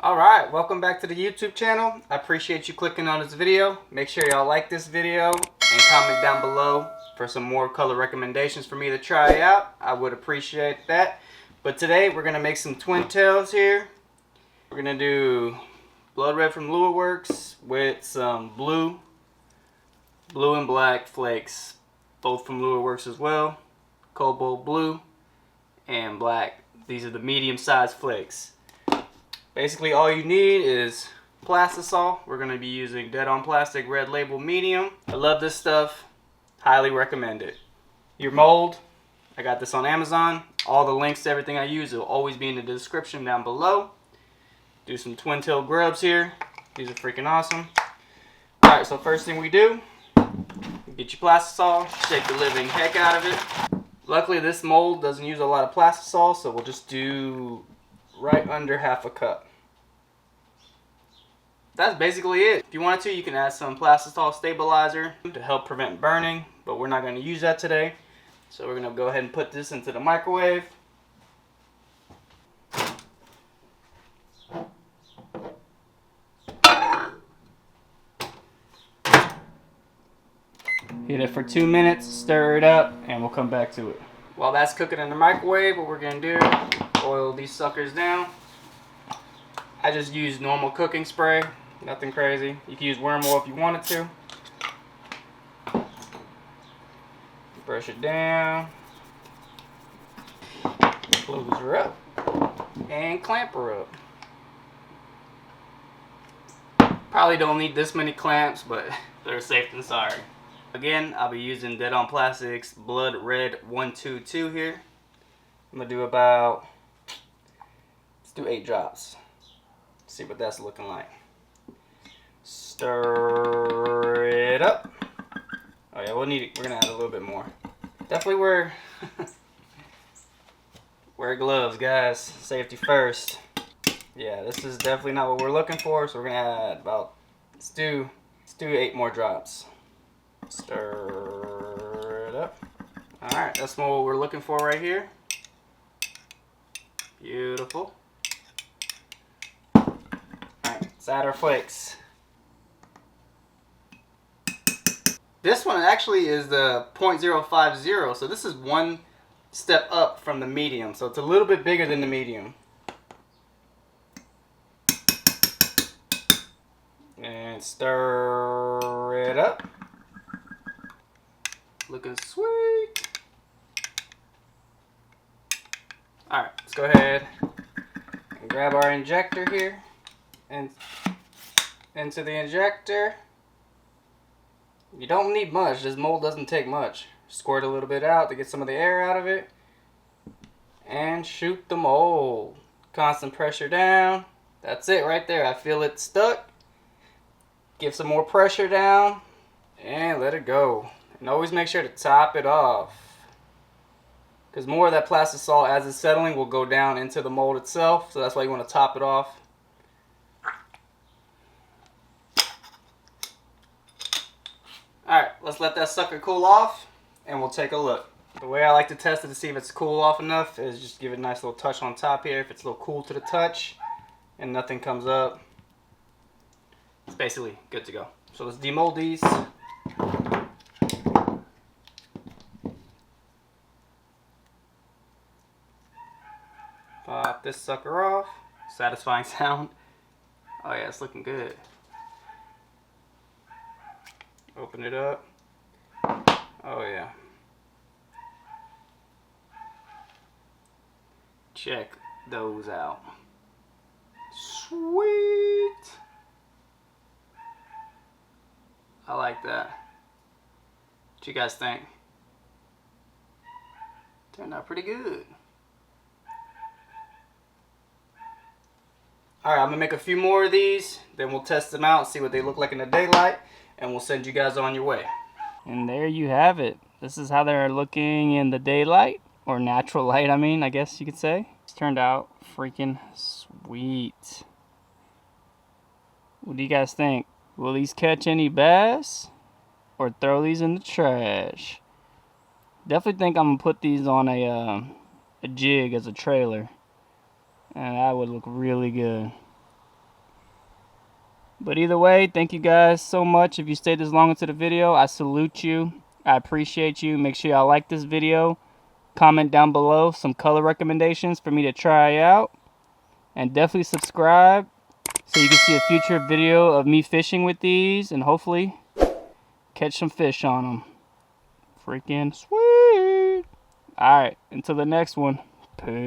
Alright, welcome back to the YouTube channel. I appreciate you clicking on this video. Make sure y'all like this video and comment down below for some more color recommendations for me to try out. I would appreciate that. But today we're going to make some twin tails here. We're going to do blood red from Lure Works with some blue and black flakes, both from Lure Works as well. Cobalt blue and black. These are the medium sized flakes. Basically all you need is plastisol. We're going to be using Dead on Plastic Red Label Medium. I love this stuff. Highly recommend it. Your mold, I got this on Amazon. All the links to everything I use will always be in the description down below. Do some twin tail grubs here. These are freaking awesome. Alright, so first thing we do, get your plastisol, shake the living heck out of it. Luckily this mold doesn't use a lot of plastisol, so we'll just do right under half a cup. That's basically it. If you wanted to, you can add some plastisol stabilizer to help prevent burning, but we're not going to use that today. So we're going to go ahead and put this into the microwave. Hit it for 2 minutes, stir it up, and we'll come back to it. While that's cooking in the microwave, what we're going to do, oil these suckers down. I just use normal cooking spray, nothing crazy. You can use worm oil if you wanted to. Brush it down. Close her up. And clamp her up. Probably don't need this many clamps, but they're safe than sorry. Again, I'll be using Dead on Plastic's Blood Red 122 here. I'm going to do about, let's do 8 drops. See what that's looking like. Stir it up. Oh yeah, we'll need it. We're going to add a little bit more. Definitely wear gloves, guys. Safety first. Yeah, this is definitely not what we're looking for, so we're going to add about, let's do 8 more drops. Stir it up. Alright, that's what we're looking for right here. Beautiful. Alright, let's add our flakes. This one actually is the 0.050, so this is one step up from the medium, so it's a little bit bigger than the medium. And stir it up. Looking sweet. Alright, let's go ahead and grab our injector here and into the injector. You don't need much, this mold doesn't take much. Squirt a little bit out to get some of the air out of it and shoot the mold. Constant pressure down. That's it right there. I feel it stuck. Give some more pressure down and let it go. And always make sure to top it off, because more of that plastisol as it's settling will go down into the mold itself, so that's why you want to top it off. Alright, let's let that sucker cool off and we'll take a look. The way I like to test it to see if it's cool off enough is just give it a nice little touch on top here. If it's a little cool to the touch and nothing comes up, it's basically good to go. So let's demold these. Pop this sucker off. Satisfying sound. Oh yeah, it's looking good. Open it up. Oh yeah. Check those out. Sweet. I like that. What you guys think? Turned out pretty good. Alright, I'm going to make a few more of these, then we'll test them out, see what they look like in the daylight, and we'll send you guys on your way. And there you have it. This is how they're looking in the daylight, or natural light, I guess you could say. It's turned out freaking sweet. What do you guys think? Will these catch any bass, or throw these in the trash? Definitely think I'm going to put these on a jig as a trailer. And that would look really good. But either way, thank you guys so much. If you stayed this long into the video, I salute you. I appreciate you. Make sure y'all like this video. Comment down below some color recommendations for me to try out. And definitely subscribe so you can see a future video of me fishing with these and hopefully catch some fish on them. Freaking sweet. Alright, until the next one. Peace.